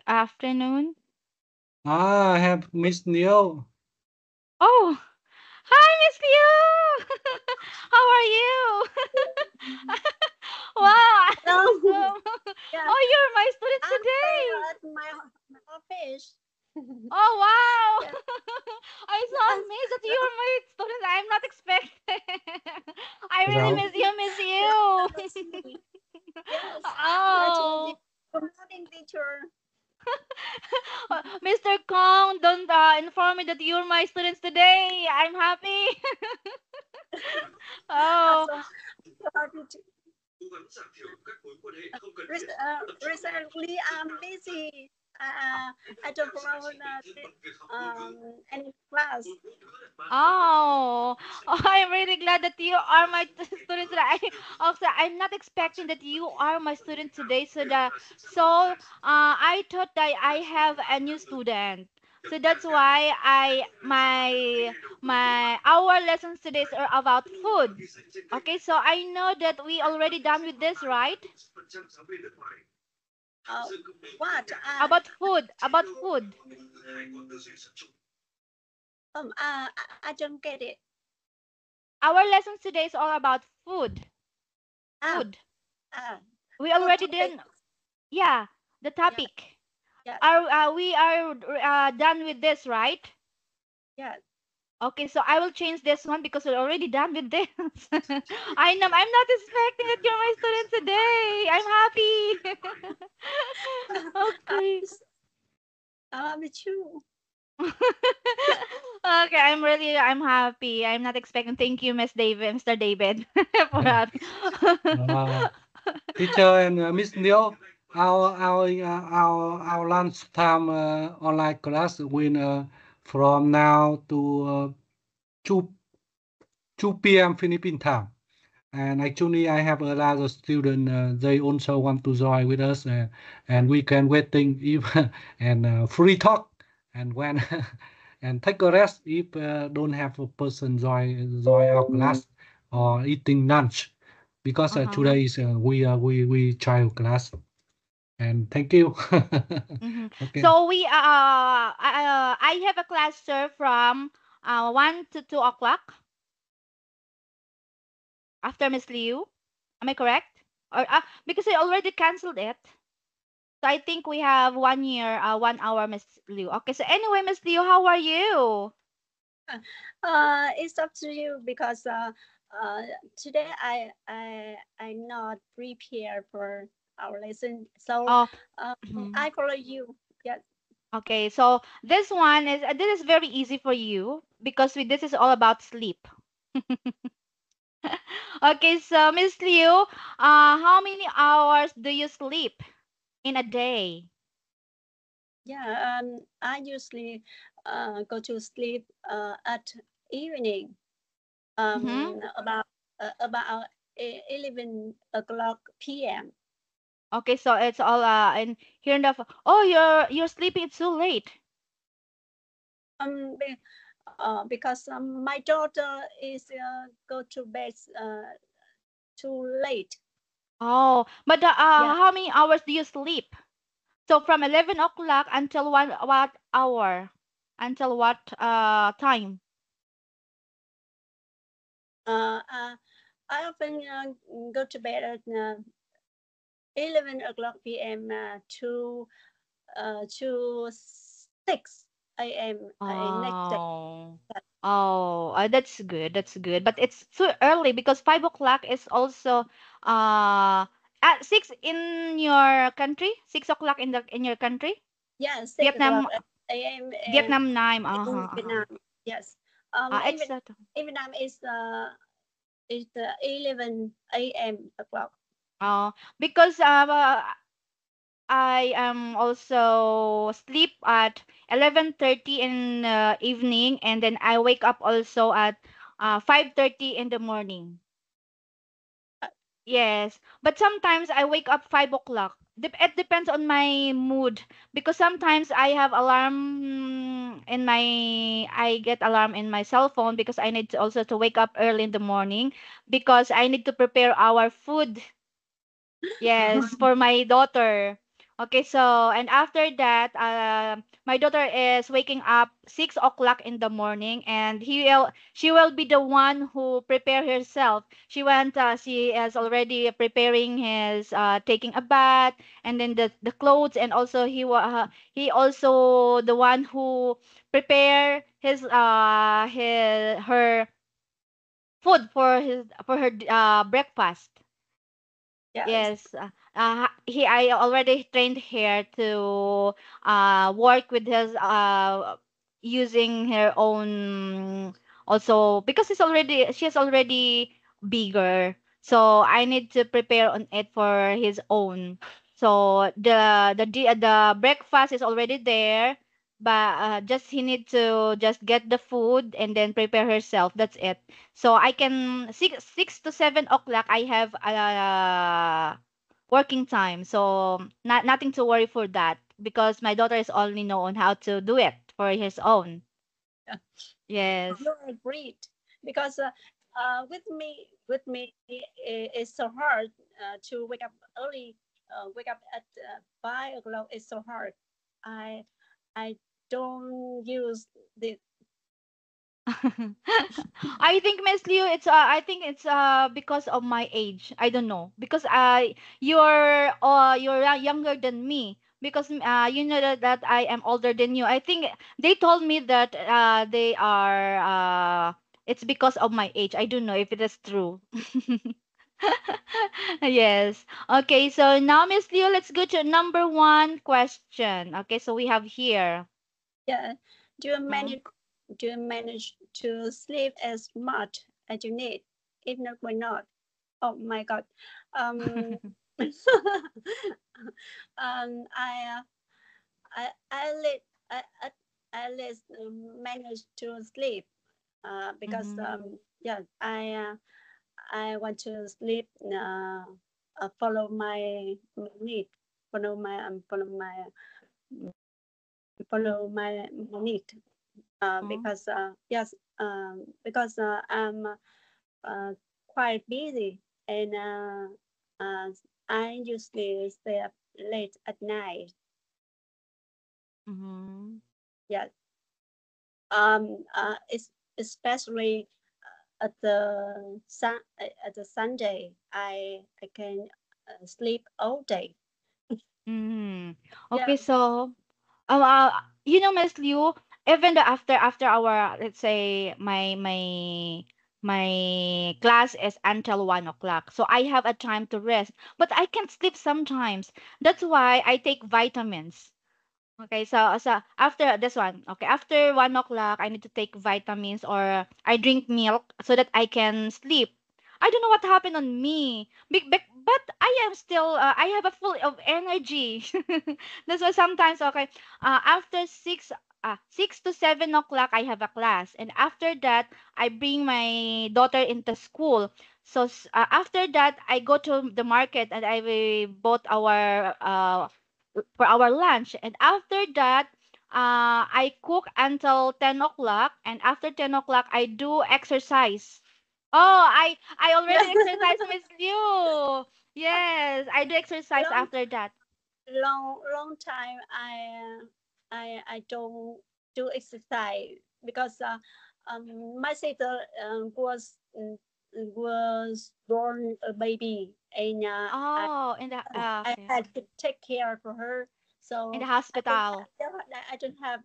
afternoon. I have Miss Neo. Oh, hi, Miss Liu. How are you? Wow, I'm Hello. so. Yeah, Oh, you're my students I'm there today. at my office. Oh, wow. Yeah, I'm so yeah, amazed that you're my students. I'm not expecting. I really Hello. miss you, miss that's you. me. Yes, that's me. Oh. Good morning, teacher. Mr. Kong, don't inform me that you're my students today. I'm happy. I'm Oh, so happy to. Recently, I'm busy. I don't follow any class. oh, oh, I'm really glad that you are my students today. Also, I'm not expecting that you are my student today. I thought that I have a new student. So that's why my our lessons today are about food. Okay, so I know that we already done with this, right? Uh, what? About food. I don't get it. Our lessons today is all about food. Ah, Food. ah, We food already topic. did, yeah, the Yeah, topic. yeah, We are done with this, right? yeah. Okay, so I will change this one because we're already done with this. I know I'm not expecting that you're my student today. I'm happy. I Okay. miss, I miss you. Okay, I'm happy. I'm not expecting. Thank you, Miss David, Mr. David, for that. Uh, Teacher and Miss Neo. Our lunchtime online class will from now to 2 2 p.m. Philippine time. And actually, I have a lot of students. They also want to join with us, and we can waiting if and free talk and when and take a rest if don't have a person join our class or eating lunch because Uh-huh. today is we child class. And thank you. Hmm. Okay. So I have a class, sir, from 1 to 2 o'clock after Miss Liu. Am I correct? Or because I already canceled it. So I think we have 1 year, 1 hour, Miss Liu. Okay. So anyway, Miss Liu, how are you? It's up to you because uh, today I not prepared for our lesson, so Oh, uh, mhm. I follow you. Yes. Okay. So this is very easy for you because this is all about sleep. Okay. So Miss Liu, how many hours do you sleep in a day? Yeah. I usually go to sleep at evening. Mm-hmm. About 11 o'clock p.m. Okay, so it's all and here in the oh you're sleeping too late. Um, be- because my daughter is go to bed too late. Oh, but Yeah. how many hours do you sleep? So from 11 o'clock until what hour? Until what time? Uh, uh, I often go to bed at 11 o'clock p.m. To 6 a.m. Next day. Oh. Oh, that's good. That's good. But it's too early because 5 o'clock is also at 6 in your country. 6 o'clock in your country. Yeah, 6 o'clock Vietnam a.m. Vietnam time. In Uh-huh, uh-huh. Vietnam. Yes. It's Even Vietnam is 11 a.m. o'clock. because I am also sleep at 11:30 in evening and then I wake up also at 5:30 in the morning. Uh, Yes, but sometimes I wake up 5 o'clock. It depends on my mood because sometimes I have alarm in my I get alarm in my cell phone because I need to also to wake up early in the morning because I need to prepare our food. Yes, for my daughter. Okay, so and after that, my daughter is waking up 6 o'clock in the morning, and she will be the one who prepare herself. She is already preparing his taking a bath, and then the clothes, and also he also the one who prepare his her food for her breakfast. Yes. Yes, I already trained her to work with his using her own, also because she's already bigger, so I need to prepare on it for his own. So the breakfast is already there, but just he need to just get the food and then prepare herself. That's it. So I can 6 to 7 o'clock. I have working time, so nothing to worry for that because my daughter is only known how to do it for his own. Yeah. Yes. You're great because with me it's so hard to wake up early. Wake up at 5 o'clock is so hard. I I don't use the I think Miss Liu, it's because of my age. I don't know because you're younger than me because you know that I am older than you. I think they told me that they are it's because of my age. I don't know if it is true. Yes. Okay, so now Miss Liu, let's go to number one question. Okay, so we have here. yeah. Do you Mm. manage do you manage to sleep as much as you need? If not, why not? Oh my God. Um, I I at least managed to sleep because Mm-hmm. yeah I want to sleep follow my need follow my need because yes because I'm uh, quite busy and uh, I usually stay up late at night. Mm-hmm. Yeah, it's especially at the Sunday. I can sleep all day. Mm-hmm. Yeah, Okay, so you know, Miss Liu, even after our, let's say, my class is until 1 o'clock, so I have a time to rest, but I can't sleep sometimes. That's why I take vitamins. Okay, so after this one, okay, after 1 o'clock, I need to take vitamins or I drink milk so that I can sleep. I don't know what happened on me, but I am still I have a full of energy. That's why sometimes okay, after 6 to 7 o'clock, I have a class, and after that, I bring my daughter into school. So after that, I go to the market and I will bought our for our lunch. And after that, I cook until 10 o'clock. And after 10 o'clock, I do exercise. Oh, I yeah. already exercise, Miss Liu. Yes, I do exercise long after that. long time I don't do exercise because my sister was born a baby and Oh, in the I okay, had to take care for her in the so hospital. I don't have